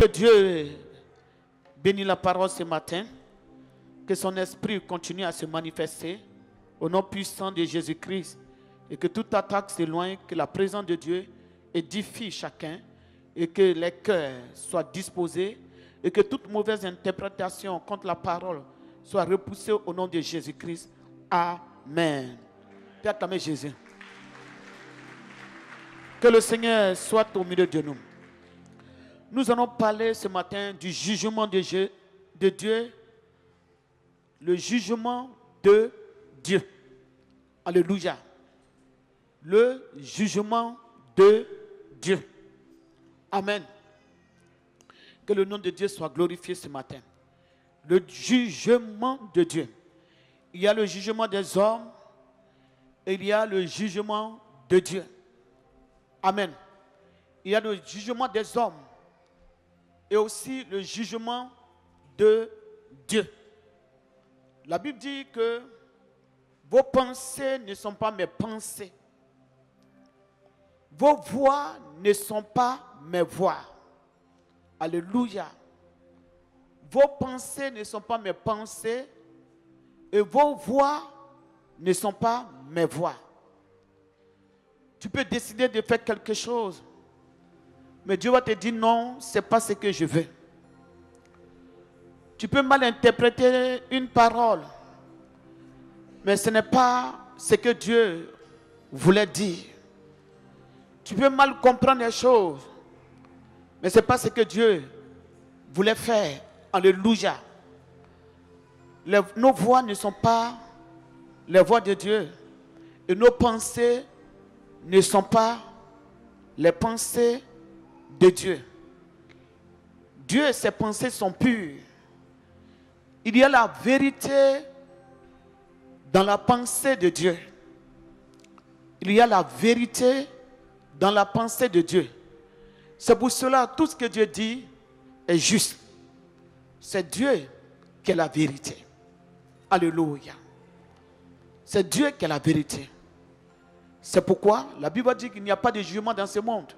Que Dieu bénisse la parole ce matin. Que son esprit continue à se manifester au nom puissant de Jésus-Christ. Et que toute attaque s'éloigne, que la présence de Dieu édifie chacun. Et que les cœurs soient disposés. Et que toute mauvaise interprétation contre la parole soit repoussée au nom de Jésus-Christ. Amen. Puis acclamez Jésus. Que le Seigneur soit au milieu de nous. Nous allons parler ce matin du jugement de Dieu. Le jugement de Dieu. Alléluia. Le jugement de Dieu. Amen. Que le nom de Dieu soit glorifié ce matin. Le jugement de Dieu. Il y a le jugement des hommes et il y a le jugement de Dieu. Amen. Il y a le jugement des hommes et aussi le jugement de Dieu. La Bible dit que vos pensées ne sont pas mes pensées. Vos voix ne sont pas mes voix. Alléluia. Vos pensées ne sont pas mes pensées et vos voix ne sont pas mes voix. Tu peux décider de faire quelque chose, mais Dieu va te dire non, ce n'est pas ce que je veux. Tu peux mal interpréter une parole, mais ce n'est pas ce que Dieu voulait dire. Tu peux mal comprendre les choses, mais ce n'est pas ce que Dieu voulait faire. Alléluia. Nos voix ne sont pas les voix de Dieu. Et nos pensées ne sont pas les pensées de Dieu. Dieu et ses pensées sont pures. Il y a la vérité dans la pensée de Dieu. Il y a la vérité dans la pensée de Dieu. C'est pour cela tout ce que Dieu dit est juste. C'est Dieu qui est la vérité. Alléluia. C'est Dieu qui est la vérité. C'est pourquoi la Bible dit qu'il n'y a pas de jugement dans ce monde.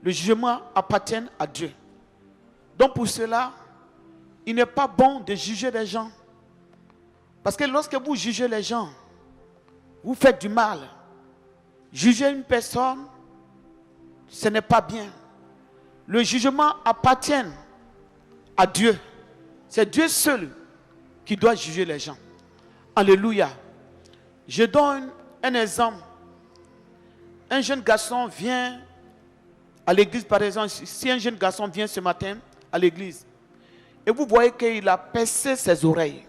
Le jugement appartient à Dieu. Donc pour cela, il n'est pas bon de juger les gens. Parce que lorsque vous jugez les gens, vous faites du mal. Juger une personne, ce n'est pas bien. Le jugement appartient à Dieu. C'est Dieu seul qui doit juger les gens. Alléluia. Je donne un exemple. Un jeune garçon vient à l'église, par exemple. Si un jeune garçon vient ce matin à l'église, et vous voyez qu'il a percé ses oreilles.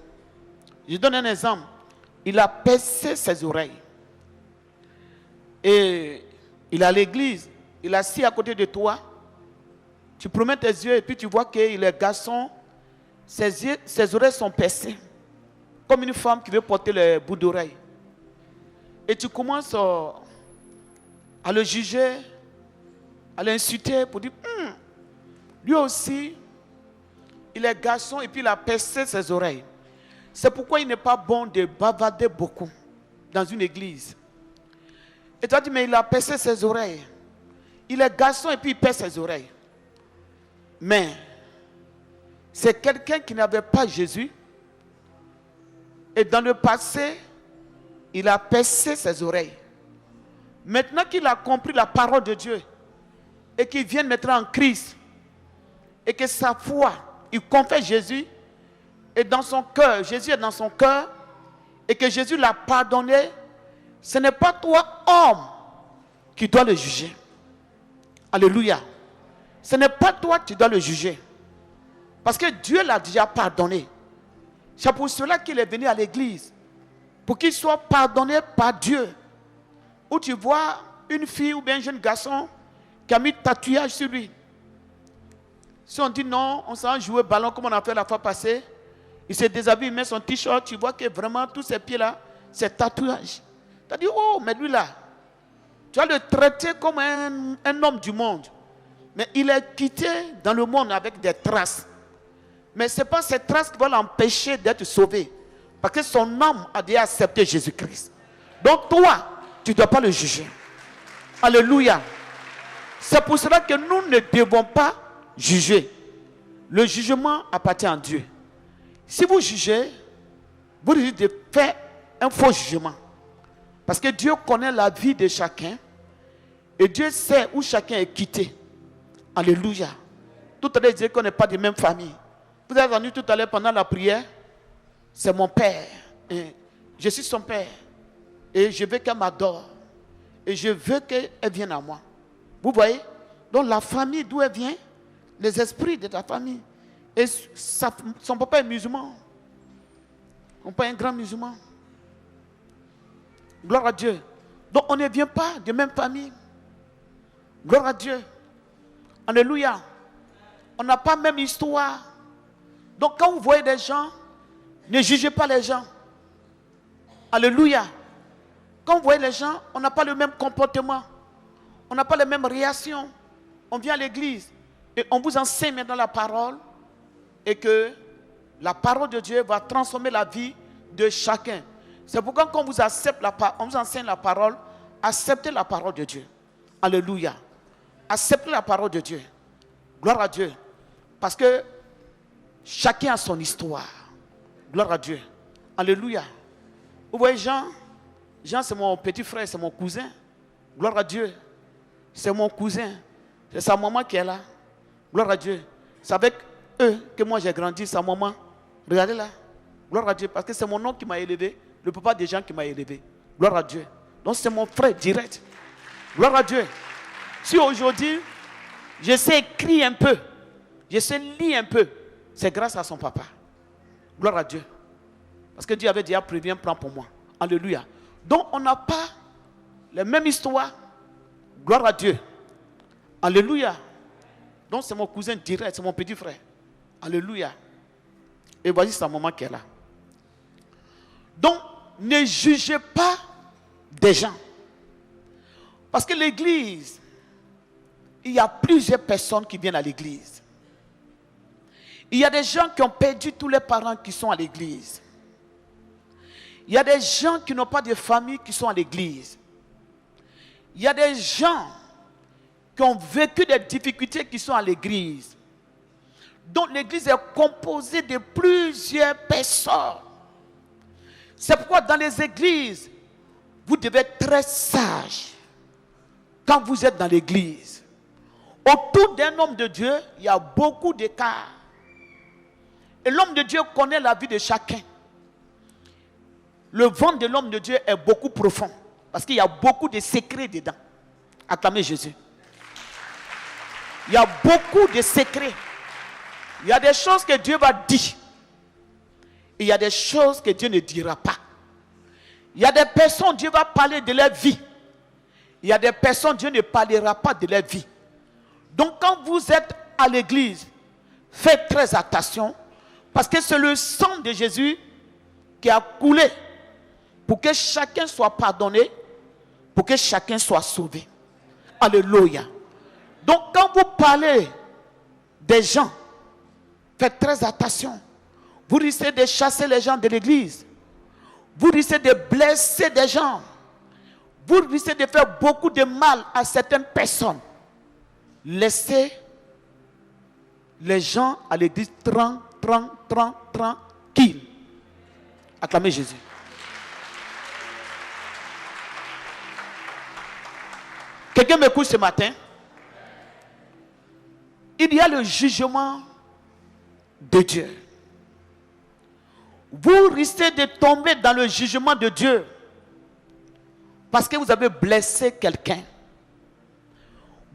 Je donne un exemple. Il a percé ses oreilles. Et il est à l'église. Il est assis à côté de toi. Tu promets tes yeux et puis tu vois qu'il est garçon. Ses oreilles sont percées. Comme une femme qui veut porter le bout d'oreille. Et tu commences à le juger, à l'insulter pour dire, lui aussi, il est garçon et puis il a percé ses oreilles. C'est pourquoi il n'est pas bon de bavarder beaucoup dans une église. Et tu as dit, mais il a percé ses oreilles. Il est garçon et puis il perce ses oreilles. Mais c'est quelqu'un qui n'avait pas Jésus. Et dans le passé, il a percé ses oreilles. Maintenant qu'il a compris la parole de Dieu et qu'il vient maintenant en Christ et que sa foi, il confesse Jésus et dans son cœur, Jésus est dans son cœur et que Jésus l'a pardonné, ce n'est pas toi, homme, qui dois le juger. Alléluia. Ce n'est pas toi qui dois le juger. Parce que Dieu l'a déjà pardonné. C'est pour cela qu'il est venu à l'église. Pour qu'il soit pardonné par Dieu. Où tu vois une fille ou bien un jeune garçon qui a mis tatouage sur lui. Si on dit non, on s'en jouer ballon comme on a fait la fois passée. Il se déshabille, il met son t-shirt. Tu vois que vraiment tous ses pieds-là, c'est tatouage. Tu as dit, oh, mais lui là, tu vas le traiter comme un homme du monde. Mais il est quitté dans le monde avec des traces. Mais ce n'est pas ces traces qui vont l'empêcher d'être sauvé. Parce que son âme a déjà accepté Jésus-Christ. Donc toi, tu ne dois pas le juger. Alléluia. C'est pour cela que nous ne devons pas juger. Le jugement appartient à Dieu. Si vous jugez, vous risquez de faire un faux jugement. Parce que Dieu connaît la vie de chacun. Et Dieu sait où chacun est quitté. Alléluia. Tout à l'heure, il disait qu'on n'est pas de même famille. Vous avez entendu tout à l'heure pendant la prière, c'est mon père. Et je suis son père. Et je veux qu'elle m'adore. Et je veux qu'elle vienne à moi. Vous voyez? Donc la famille d'où elle vient, les esprits de ta famille. Et son papa est musulman. Son papa est un grand musulman. Gloire à Dieu. Donc on ne vient pas de même famille. Gloire à Dieu. Alléluia. On n'a pas la même histoire. Donc quand vous voyez des gens, ne jugez pas les gens. Alléluia. Quand vous voyez les gens, on n'a pas le même comportement. On n'a pas les mêmes réactions. On vient à l'église et on vous enseigne maintenant la parole et que la parole de Dieu va transformer la vie de chacun. C'est pourquoi quand on vous enseigne la parole, acceptez la parole de Dieu. Alléluia. Acceptez la parole de Dieu. Gloire à Dieu. Parce que chacun a son histoire. Gloire à Dieu. Alléluia. Vous voyez Jean? Jean, c'est mon petit frère, c'est mon cousin. Gloire à Dieu. C'est mon cousin. C'est sa maman qui est là. Gloire à Dieu. C'est avec eux que moi j'ai grandi, sa maman. Regardez là. Gloire à Dieu. Parce que c'est mon oncle qui m'a élevé. Le papa des gens qui m'a élevé. Gloire à Dieu. Donc c'est mon frère direct. Gloire à Dieu. Si aujourd'hui, je sais écrire un peu, je sais lire un peu, c'est grâce à son papa. Gloire à Dieu. Parce que Dieu avait déjà prévu un plan pour moi. Alléluia. Donc on n'a pas les mêmes histoires. Gloire à Dieu. Alléluia. Donc c'est mon cousin direct, c'est mon petit frère. Alléluia. Et voici sa maman qui est là. Donc ne jugez pas des gens. Parce que l'église, il y a plusieurs personnes qui viennent à l'église. Il y a des gens qui ont perdu tous les parents qui sont à l'église. Il y a des gens qui n'ont pas de famille qui sont à l'église. Il y a des gens qui ont vécu des difficultés qui sont à l'église. Donc l'église est composée de plusieurs personnes. C'est pourquoi dans les églises, vous devez être très sage quand vous êtes dans l'église. Autour d'un homme de Dieu, il y a beaucoup d'écarts. Et l'homme de Dieu connaît la vie de chacun. Le ventre de l'homme de Dieu est beaucoup profond. Parce qu'il y a beaucoup de secrets dedans. Acclamez Jésus. Il y a beaucoup de secrets. Il y a des choses que Dieu va dire. Et il y a des choses que Dieu ne dira pas. Il y a des personnes, Dieu va parler de leur vie. Il y a des personnes, Dieu ne parlera pas de leur vie. Donc quand vous êtes à l'église, faites très attention. Parce que c'est le sang de Jésus qui a coulé pour que chacun soit pardonné, pour que chacun soit sauvé. Alléluia. Donc quand vous parlez des gens, faites très attention. Vous risquez de chasser les gens de l'église. Vous risquez de blesser des gens. Vous risquez de faire beaucoup de mal à certaines personnes. Laissez les gens à l'église tranquilles. Acclamez Jésus. Quelqu'un m'écoute ce matin? Il y a le jugement de Dieu. Vous risquez de tomber dans le jugement de Dieu parce que vous avez blessé quelqu'un.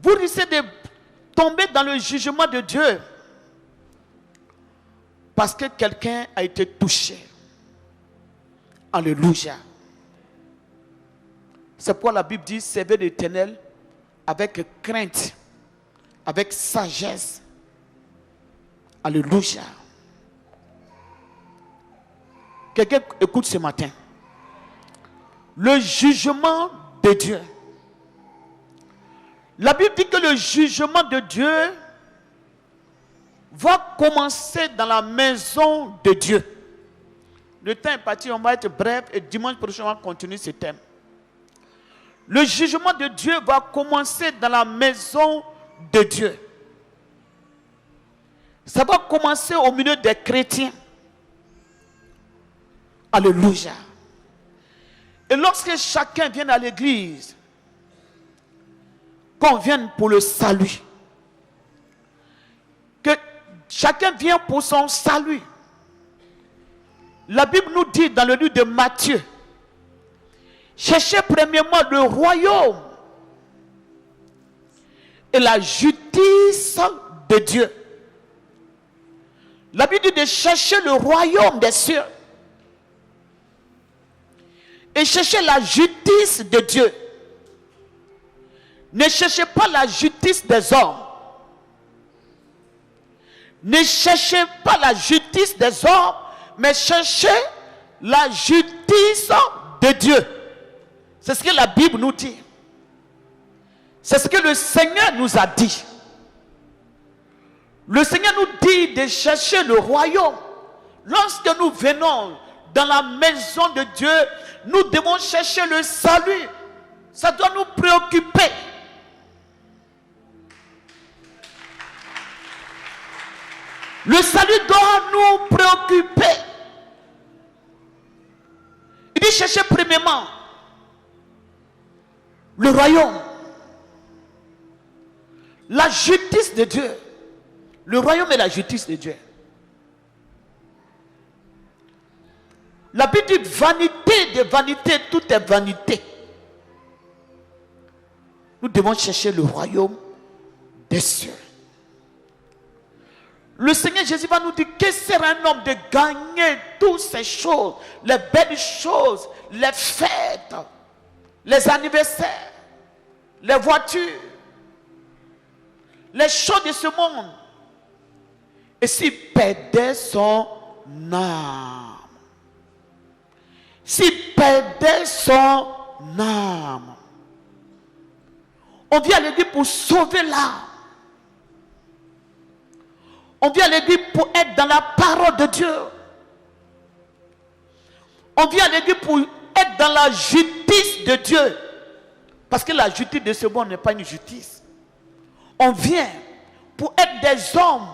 Vous risquez de tomber dans le jugement de Dieu parce que quelqu'un a été touché. Alléluia. C'est pourquoi la Bible dit: servez l'Éternel avec crainte, avec sagesse. Alléluia. Quelqu'un écoute ce matin. Le jugement de Dieu. La Bible dit que le jugement de Dieu va commencer dans la maison de Dieu. Le temps est parti, on va être bref et dimanche prochain on va continuer ce thème. Le jugement de Dieu va commencer dans la maison de Dieu. Ça va commencer au milieu des chrétiens. Alléluia. Et lorsque chacun vient à l'église, qu'on vienne pour le salut, que chacun vient pour son salut. La Bible nous dit dans le livre de Matthieu, cherchez premièrement le royaume et la justice de Dieu. La Bible dit de chercher le royaume des cieux et chercher la justice de Dieu. Ne cherchez pas la justice des hommes. Ne cherchez pas la justice des hommes, mais cherchez la justice de Dieu. C'est ce que la Bible nous dit. C'est ce que le Seigneur nous a dit. Le Seigneur nous dit de chercher le royaume. Lorsque nous venons dans la maison de Dieu, nous devons chercher le salut. Ça doit nous préoccuper. Le salut doit nous préoccuper. Il dit chercher premièrement le royaume, la justice de Dieu. Le royaume et la justice de Dieu. La Bible dit vanité de vanité, tout est vanité. Nous devons chercher le royaume des cieux. Le Seigneur Jésus va nous dire que sert un homme de gagner toutes ces choses, les belles choses, les fêtes, les anniversaires, les voitures, les choses de ce monde. Et s'il perdait son âme, s'il perdait son âme, on vient à l'église pour sauver l'âme. On vient à l'église pour être dans la parole de Dieu. On vient à l'église pour être dans la justice de Dieu. Parce que la justice de ce monde n'est pas une justice. On vient pour être des hommes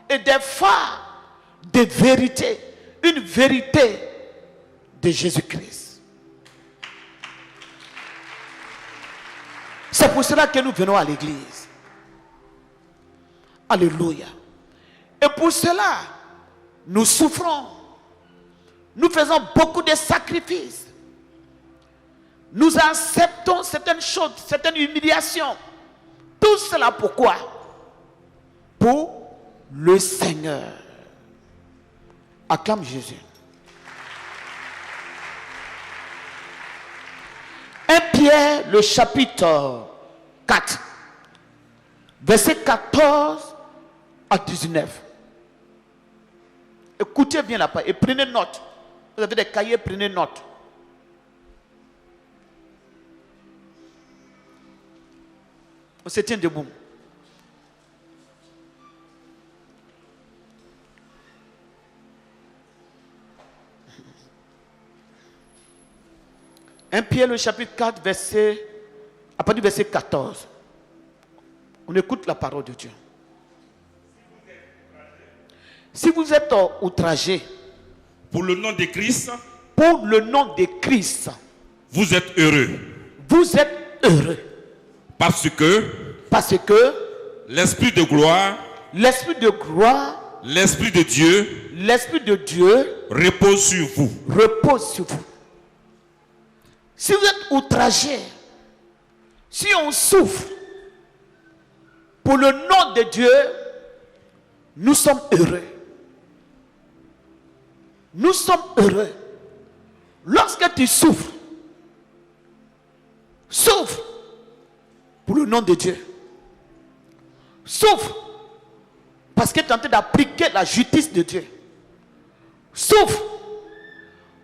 et des femmes de vérité. Une vérité de Jésus-Christ. C'est pour cela que nous venons à l'église. Alléluia. Et pour cela, nous souffrons. Nous faisons beaucoup de sacrifices. Nous acceptons certaines choses, certaines humiliations. Tout cela pourquoi? Pour le Seigneur. Acclame Jésus. 1 Pierre, le chapitre 4, verset 14 à 19. Écoutez bien la parole et prenez note. Vous avez des cahiers, prenez note. On se tient debout. Un Pierre, le chapitre 4, à partir du verset 14. On écoute la parole de Dieu. Si vous êtes outragé pour le nom de Christ, vous êtes heureux. Vous êtes heureux. Parce que l'Esprit de gloire, l'Esprit de Dieu repose sur vous. Si vous êtes outragé, si on souffre pour le nom de Dieu, nous sommes heureux. Nous sommes heureux. Lorsque tu souffres pour le nom de Dieu. Souffre parce que tu es en train d'appliquer la justice de Dieu. Souffre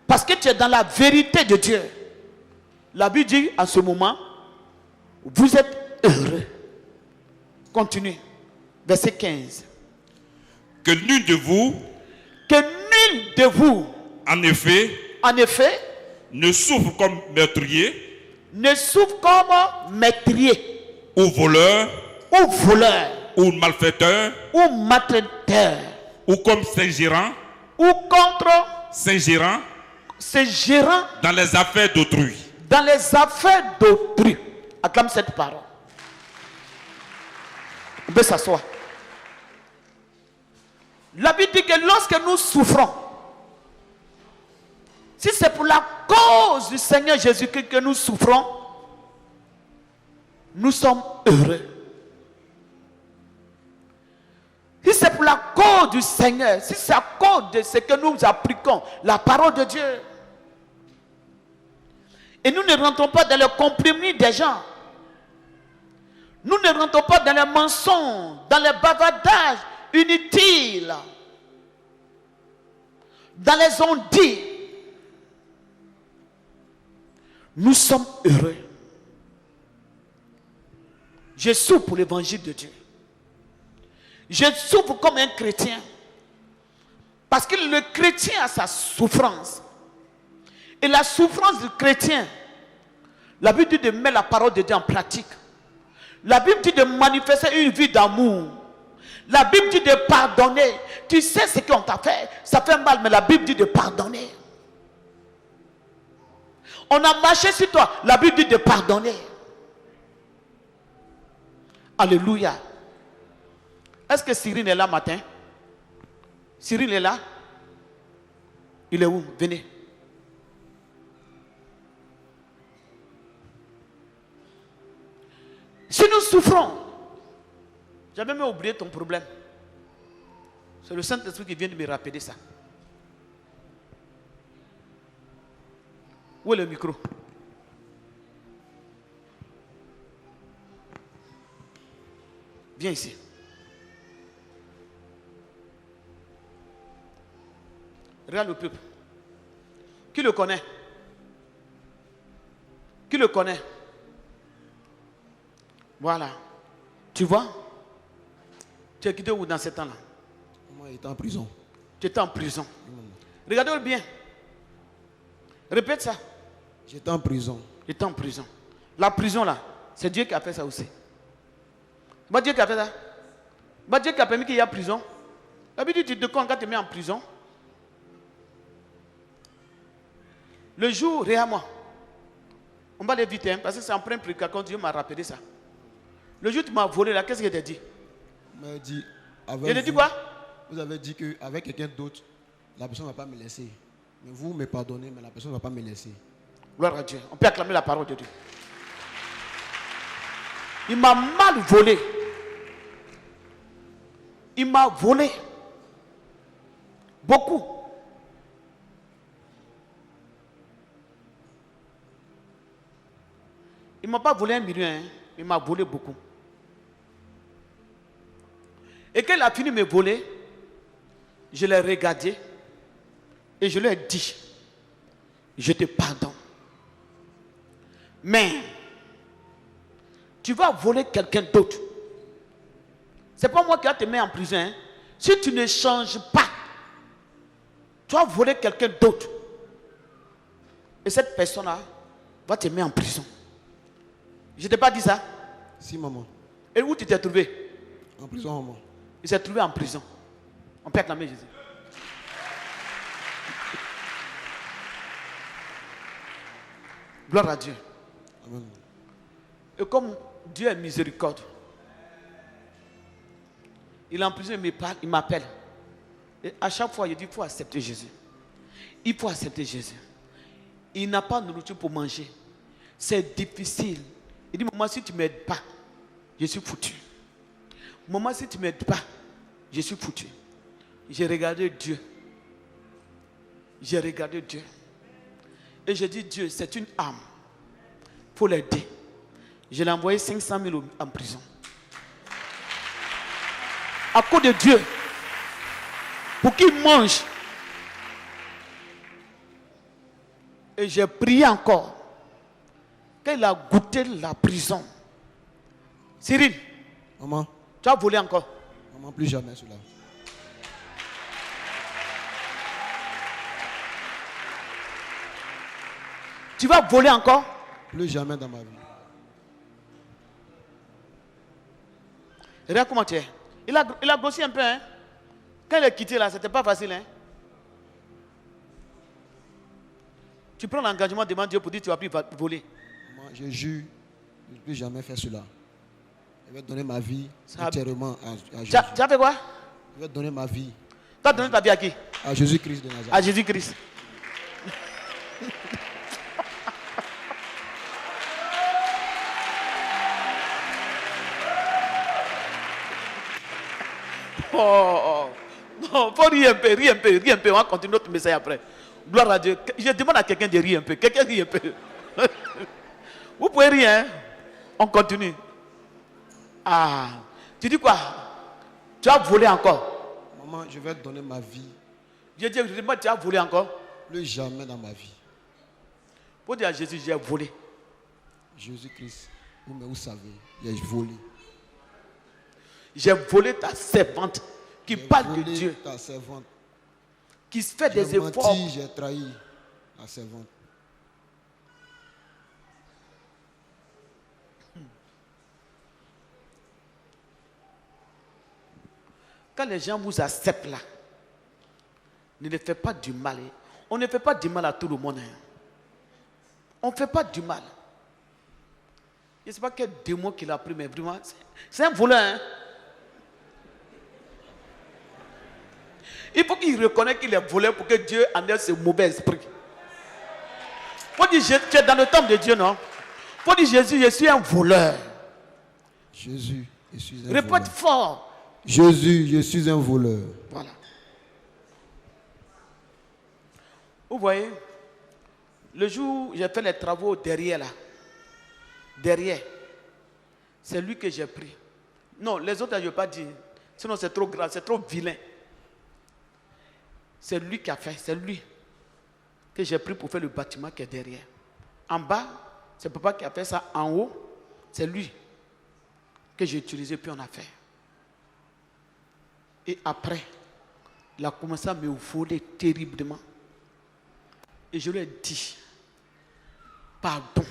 parce que tu es dans la vérité de Dieu. La Bible dit à ce moment, vous êtes heureux. Continue. Verset 15. Que nul de vous, en effet, ne souffre comme meurtrier, ou voleur, ou malfaiteur, ou malfaiteur, ou comme s'ingérant, ou contre s'ingérant dans les affaires d'autrui. Dans les affaires d'autrui. Acclame cette parole. On peut s'asseoir. La Bible dit que lorsque nous souffrons, si c'est pour la cause du Seigneur Jésus-Christ que nous souffrons, nous sommes heureux. Si c'est pour la cause du Seigneur, si c'est à cause de ce que nous appliquons, la parole de Dieu, et nous ne rentrons pas dans le compromis des gens, nous ne rentrons pas dans les mensonges, dans les bavardages inutiles, dans les on-dit, nous sommes heureux. Je souffre pour l'évangile de Dieu. Je souffre comme un chrétien. Parce que le chrétien a sa souffrance. Et la souffrance du chrétien, la Bible dit de mettre la parole de Dieu en pratique. La Bible dit de manifester une vie d'amour. La Bible dit de pardonner. Tu sais ce qu'on t'a fait. Ça fait mal, mais la Bible dit de pardonner. On a marché sur toi. La Bible dit de pardonner. Alléluia. Est-ce que Cyril est là matin? Cyril est là? Il est où? Venez. Si nous souffrons, j'avais même oublié ton problème. C'est le Saint-Esprit qui vient de me rappeler ça. Où est le micro? Viens ici. Regarde le peuple. Qui le connaît? Qui le connaît? Voilà. Tu vois? Tu es quitté où dans ce temps-là? Moi, j'étais en prison. Tu étais en prison. Regardez-le bien. Répète ça. J'étais en prison. J'étais en prison. La prison là, c'est Dieu qui a fait ça aussi. C'est pas Dieu qui a fait ça. C'est pas Dieu qui a permis qu'il y ait prison. La Bible dit, tu te comptes quand tu te mets en prison. Le jour, regarde-moi. On va aller vite, hein, parce que c'est en plein prédication, Dieu m'a rappelé ça. Le jour où tu m'as volé là, qu'est-ce qu'il t'a dit? Il m'a dit, il t'a dit quoi? Vous avez dit qu'avec quelqu'un d'autre, la personne ne va pas me laisser. Mais vous me pardonnez, mais la personne ne va pas me laisser. Gloire à Dieu. On peut acclamer la parole de Dieu. Il m'a mal volé. Il m'a volé. Beaucoup. Il ne m'a pas volé 1 million, hein. Il m'a volé beaucoup. Et quand il a fini de me voler, je l'ai regardé et je lui ai dit, je te pardonne. Mais tu vas voler quelqu'un d'autre. Ce n'est pas moi qui vais te mettre en prison. Hein. Si tu ne changes pas, tu vas voler quelqu'un d'autre. Et cette personne-là va te mettre en prison. Je ne t'ai pas dit ça? Si, maman. Et où tu t'es trouvé? En prison, maman. Il s'est trouvé en prison. On peut acclamer Jésus. Gloire à Dieu. Amen. Et comme Dieu est miséricorde, il est en prison, il m'appelle. Et à chaque fois, il dit, il faut accepter Jésus. Il faut accepter Jésus. Il n'a pas de nourriture pour manger. C'est difficile. Il dit, maman, si tu ne m'aides pas, je suis foutu. Maman, si tu ne m'aides pas, je suis foutu. J'ai regardé Dieu. J'ai regardé Dieu. Et j'ai dit, Dieu, c'est une âme. Il faut l'aider. Je l'ai envoyé 500 000 en prison. À cause de Dieu. Pour qu'il mange. Et j'ai prié encore. Quand il a goûté la prison. Cyril. Maman. Tu as volé encore? Maman, plus jamais cela. Tu vas voler encore? Plus jamais dans ma vie. Regarde comment tu es. Il a grossi un peu. Hein? Quand il est quitté là, c'était pas facile. Hein? Tu prends l'engagement, demande Dieu pour dire que tu vas plus voler. Moi, je jure, je ne peux jamais faire cela. Je vais donner ma vie entièrement à Jésus. Tu as fait quoi? Je vais donner ma vie. Tu as donné ta vie à qui? À Jésus-Christ de Nazareth. À Jésus-Christ. Oh, non, faut rire un peu, rire un peu, rire un peu. On va continuer notre message après. Gloire à Dieu. Je demande à quelqu'un de rire un peu. Quelqu'un rit un peu. Vous pouvez rire, hein? On continue. Ah, tu dis quoi? Tu as volé encore? Maman, je vais donner ma vie. Je dis, tu as volé encore? Plus jamais dans ma vie. Pour dire à Jésus, j'ai volé. Jésus-Christ, vous savez, j'ai volé. J'ai volé ta servante qui parle de Dieu. Ta servante. Qui se fait des efforts. J'ai trahi la servante. Quand les gens vous acceptent là, ne les faites pas du mal. On ne fait pas du mal à tout le monde. On ne fait pas du mal. Je ne sais pas quel démon qu'il a pris, mais vraiment, c'est un voleur. Hein? Il faut qu'il reconnaisse qu'il est voleur pour que Dieu enlève ce mauvais esprit. Il faut dire, tu es dans le temple de Dieu, non? Il faut dire, Jésus, je suis un voleur. Jésus, je suis un voleur. Répète fort. Jésus, je suis un voleur. Voilà. Vous voyez, le jour où j'ai fait les travaux derrière là, derrière, c'est lui que j'ai pris. Non, les autres, je ne vais pas dire. Sinon, c'est trop grave, c'est trop vilain. C'est lui qui a fait, c'est lui que j'ai pris pour faire le bâtiment qui est derrière. En bas, c'est papa qui a fait ça. En haut, c'est lui que j'ai utilisé, puis on a fait. Et après, il a commencé à me voler terriblement. Et je lui ai dit, pardon,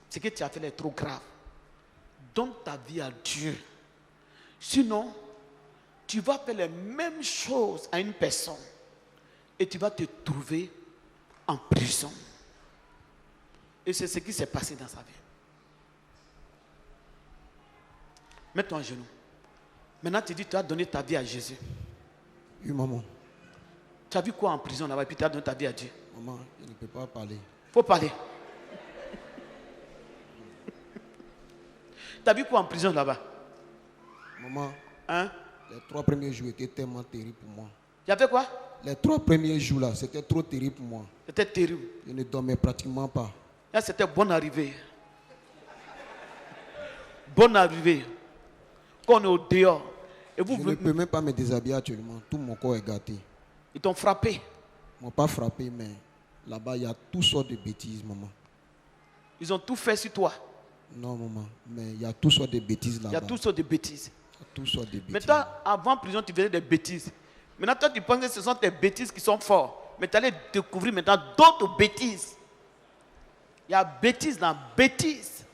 ce que tu as fait est trop grave. Donne ta vie à Dieu. Sinon, tu vas faire les mêmes choses à une personne. Et tu vas te trouver en prison. Et c'est ce qui s'est passé dans sa vie. Mets-toi en genoux. Maintenant, tu dis, tu as donné ta vie à Jésus. Oui, maman. Tu as vu quoi en prison là-bas et puis tu as donné ta vie à Dieu? Maman, je ne peux pas parler. Il faut parler. Tu as vu quoi en prison là-bas? Maman, hein? Les 3 premiers jours étaient tellement terribles pour moi. Tu as fait quoi? Les 3 premiers jours là, c'était trop terrible pour moi. C'était terrible. Je ne dormais pratiquement pas. Là, c'était bonne arrivée. Bonne arrivée. Quand on est au dehors. Et vous, je ne peux même pas me déshabiller actuellement. Tout mon corps est gâté. Ils t'ont frappé? Ils m'ont pas frappé, mais là-bas, il y a toutes sortes de bêtises, maman. Ils ont tout fait sur toi? Non, maman, mais il y a toutes sortes de bêtises là-bas. Il y a toutes sortes de bêtises. Toutes sortes de bêtises. Mais toi, avant prison, tu faisais des bêtises. Maintenant, toi, tu penses que ce sont tes bêtises qui sont fortes. Mais tu allais découvrir maintenant d'autres bêtises. Il y a bêtises dans bêtises.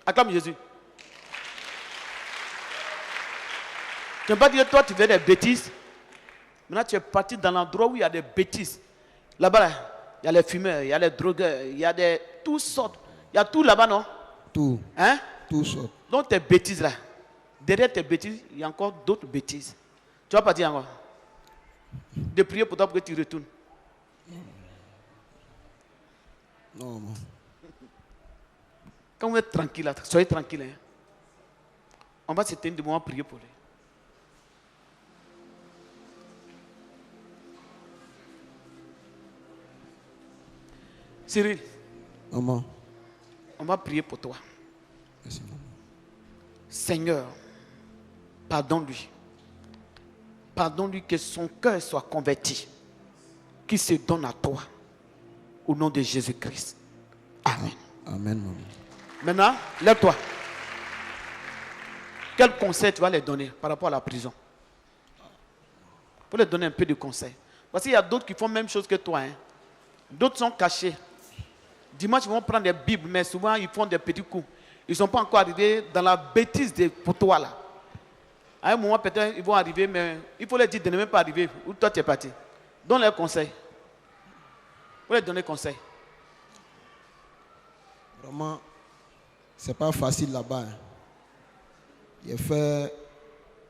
Acclame Jésus. Tu ne peux pas dire que toi, tu fais des bêtises. Maintenant, tu es parti dans l'endroit où il y a des bêtises. Là-bas, là, il y a les fumeurs, il y a les drogueurs, il y a des toutes sortes. Il y a tout là-bas, non? Tout. Hein? Tout sortes. Donc, tes bêtises là. Derrière tes bêtises, il y a encore d'autres bêtises. Tu vas pas dire encore? De prier pour toi pour que tu retournes. Non, maman. Quand vous êtes tranquille, là, soyez tranquille. Hein. On va se tenir de moment prier pour lui. Cyril. Maman. On va prier pour toi. Merci, maman. Seigneur, pardonne-lui. Pardonne-lui que son cœur soit converti. Qu'il se donne à toi. Au nom de Jésus-Christ. Amen. Amen, maman. Maintenant, lève-toi. Quel conseil tu vas leur donner par rapport à la prison? Il faut leur donner un peu de conseils. Parce qu'il y a d'autres qui font la même chose que toi. Hein. D'autres sont cachés. Dimanche, ils vont prendre des Bibles, mais souvent, ils font des petits coups. Ils ne sont pas encore arrivés dans la bêtise des potois là. À un moment, peut-être, ils vont arriver, mais il faut leur dire de ne même pas arriver. Où toi, tu es parti. Donne leur conseil. Vous leur donner conseil. Vraiment, c'est pas facile là-bas. Hein. J'ai fait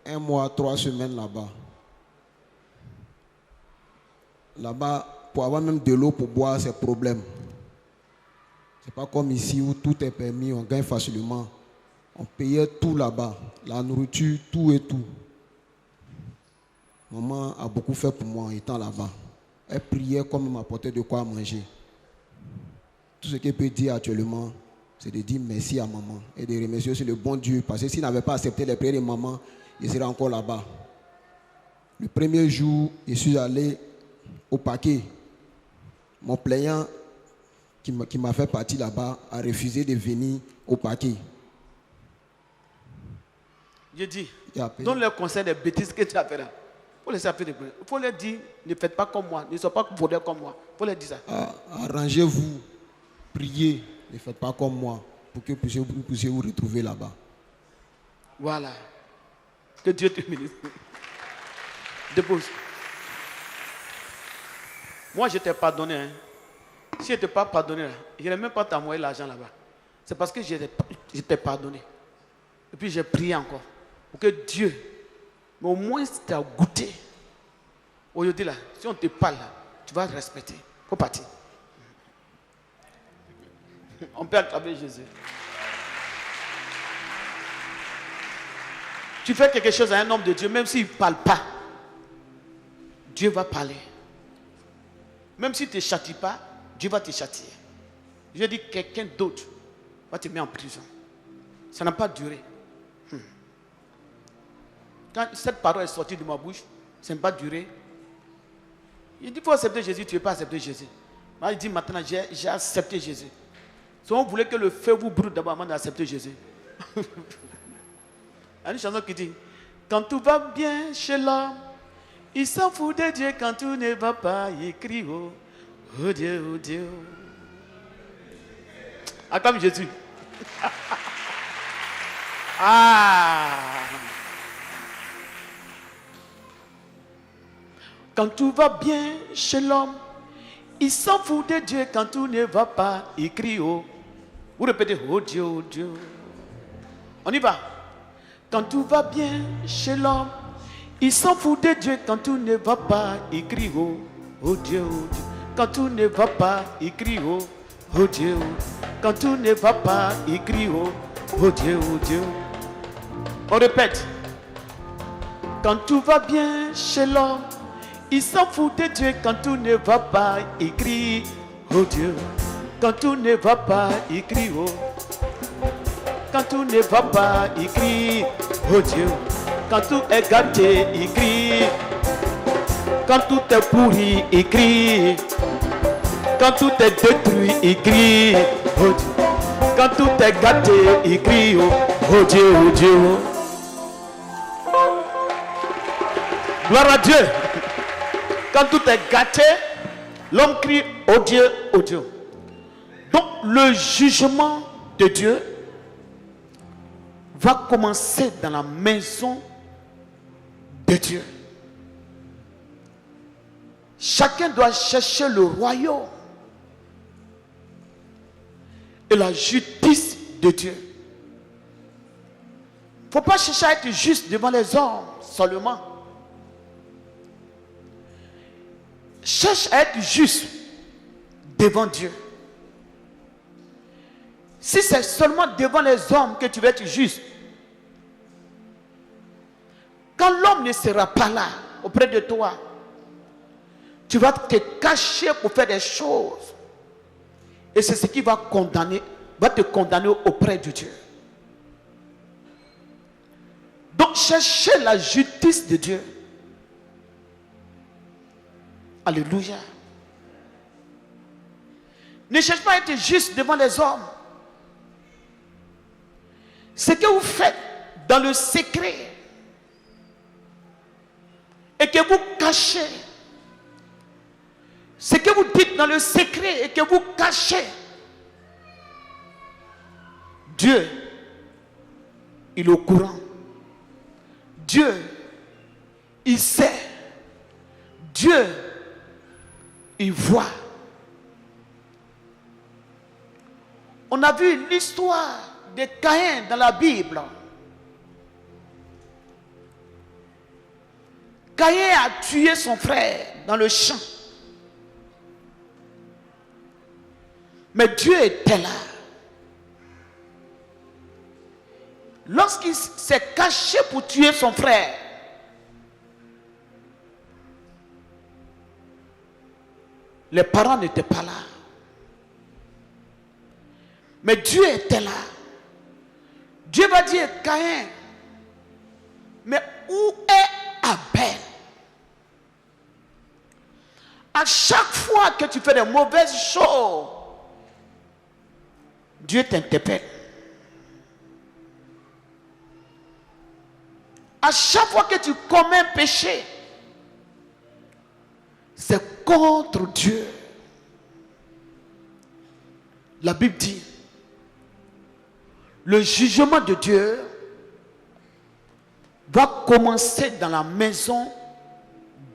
1 mois, 3 semaines là-bas. Là-bas, pour avoir même de l'eau pour boire, c'est problème. C'est pas comme ici où tout est permis, on gagne facilement. On payait tout là-bas, la nourriture, tout et tout. Maman a beaucoup fait pour moi en étant là-bas. Elle priait comme elle m'apportait de quoi manger. Tout ce qu'elle peut dire actuellement, c'est de dire merci à maman et de remercier aussi le bon Dieu. Parce que s'il n'avait pas accepté les prières de maman, il serait encore là-bas. Le premier jour, je suis allé au paquet. Mon plaignant qui m'a fait partir là-bas a refusé de venir au paquet. Je dis, donne leur conseil des bêtises que tu as fait là. Il faut leur dire, ne faites pas comme moi, ne soyez pas voleurs comme moi. Il faut leur dire ça. Arrangez-vous, priez, ne faites pas comme moi, pour que vous puissiez vous retrouver là-bas. Voilà. Que Dieu te bénisse. Dépose. Moi, je t'ai pardonné. Hein. Si je ne t'ai pas pardonné, je n'ai même pas t'envoyé l'argent là-bas. C'est parce que je t'ai pardonné. Et puis j'ai prié encore. Pour que Dieu, mais au moins si tu as goûté. Aujourd'hui là, si on te parle, tu vas respecter. Il faut partir. On peut acclamer Jésus. Tu fais quelque chose à un homme de Dieu, même s'il ne parle pas, Dieu va parler. Même s'il ne te châtie pas, Dieu va te châtier. Je dis quelqu'un d'autre va te mettre en prison. Ça n'a pas duré. Quand cette parole est sortie de ma bouche, ça n'a pas duré. Il dit, il faut accepter Jésus, tu ne veux pas accepter Jésus. Moi, il dit, maintenant, j'ai accepté Jésus. Si on voulait que le feu vous brûle d'abord avant d'accepter Jésus. Il y a une chanson qui dit, quand tout va bien chez l'homme, il s'en fout de Dieu. Quand tout ne va pas, il crie, oh, oh Dieu, oh Dieu. Acclame Jésus. Quand tout va bien chez l'homme, il s'en fout de Dieu. Quand tout ne va pas, il crie, oh. Vous répétez, oh Dieu, oh Dieu. On y va. Quand tout va bien chez l'homme, il s'en fout de Dieu. Quand tout ne va pas, il crie, oh, oh Dieu, oh Dieu. Quand tout ne va pas, il crie, oh, oh Dieu. Quand tout ne va pas, il crie, oh, oh Dieu, oh Dieu. On répète. Quand tout va bien chez l'homme, il s'en fout de Dieu. Quand tout ne va pas, il crie, oh Dieu. Quand tout ne va pas, il crie, oh. Quand tout ne va pas, il crie, oh Dieu. Quand tout est gâté, il crie. Quand tout est pourri, il crie. Quand tout est détruit, il crie, oh Dieu. Quand tout est gâté, il crie, oh Dieu, oh Dieu. Gloire à Dieu. Quand tout est gâté, l'homme crie, oh Dieu, oh Dieu. Donc le jugement de Dieu va commencer dans la maison de Dieu. Chacun doit chercher le royaume et la justice de Dieu. Il ne faut pas chercher à être juste devant les hommes seulement. Cherche à être juste devant Dieu. Si c'est seulement devant les hommes que tu veux être juste, quand l'homme ne sera pas là auprès de toi, tu vas te cacher pour faire des choses. Et c'est ce qui va te condamner auprès de Dieu. Donc cherchez la justice de Dieu. Alléluia. Ne cherche pas à être juste devant les hommes. Ce que vous faites dans le secret et que vous cachez, ce que vous dites dans le secret et que vous cachez, Dieu il est au courant. Dieu, il sait. Dieu, il voit. On a vu l'histoire de Caïn dans la Bible. Caïn a tué son frère dans le champ. Mais Dieu était là. Lorsqu'il s'est caché pour tuer son frère, les parents n'étaient pas là. Mais Dieu était là. Dieu va dire, Caïn, mais où est Abel? À chaque fois que tu fais de mauvaises choses, Dieu t'interpelle. À chaque fois que tu commets un péché, c'est contre Dieu. La Bible dit, le jugement de Dieu va commencer dans la maison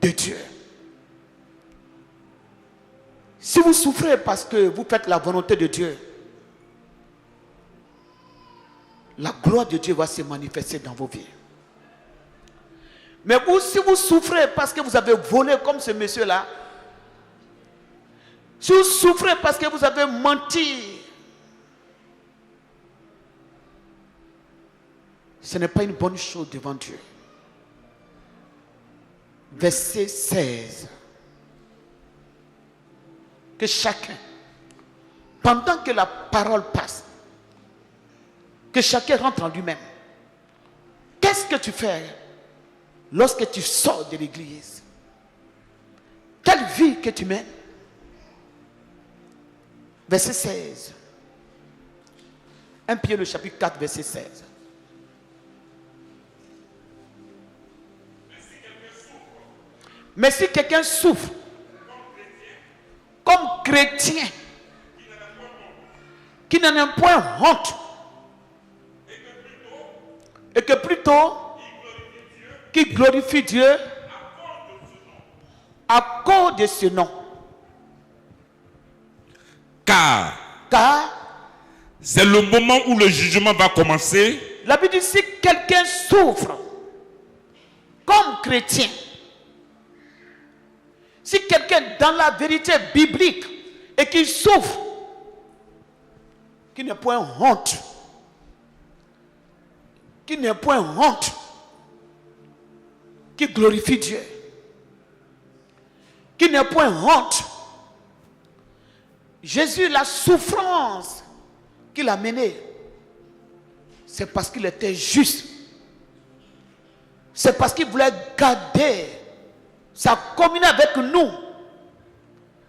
de Dieu. Si vous souffrez parce que vous faites la volonté de Dieu, la gloire de Dieu va se manifester dans vos vies. Mais vous, si vous souffrez parce que vous avez volé comme ce monsieur-là, si vous souffrez parce que vous avez menti, ce n'est pas une bonne chose devant Dieu. Verset 16. Que chacun, pendant que la parole passe, que chacun rentre en lui-même. Qu'est-ce que tu fais lorsque tu sors de l'église? Quelle vie que tu mènes? Verset 16. 1 Pierre le chapitre 4, verset 16. Mais si quelqu'un souffre comme chrétien, qui n'en a point honte, et que plutôt qui glorifie Dieu à cause de ce nom. Car c'est le moment où le jugement va commencer. La Bible dit, si quelqu'un souffre comme chrétien, si quelqu'un dans la vérité biblique et qui souffre, qui n'est point honte, qui n'est point honte, qui glorifie Dieu, qui n'est point honte. Jésus, la souffrance qu'il a menée, c'est parce qu'il était juste. C'est parce qu'il voulait garder sa communion avec nous.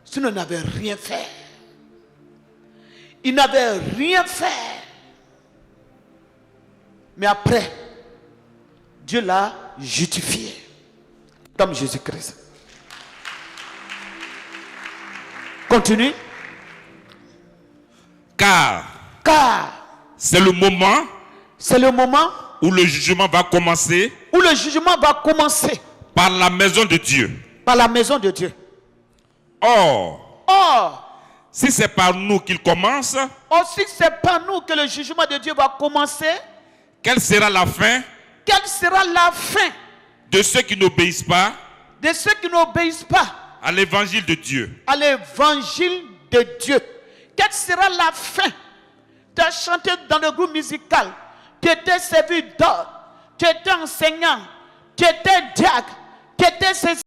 Sinon, il n'avait rien fait. Il n'avait rien fait. Mais après, Dieu l'a justifié. Comme Jésus-Christ. Continue. Car c'est le moment où le jugement va commencer. Où le jugement va commencer. Par la maison de Dieu. Par la maison de Dieu. Or, si c'est par nous qu'il commence, si c'est par nous que le jugement de Dieu va commencer, quelle sera la fin? Quelle sera la fin de ceux qui n'obéissent pas? De ceux qui n'obéissent pas à l'évangile de Dieu. À l'évangile de Dieu. Quelle sera la fin? Tu as chanté dans le groupe musical, tu étais serviteur, tu étais enseignant, tu étais diacre, tu étais ceci,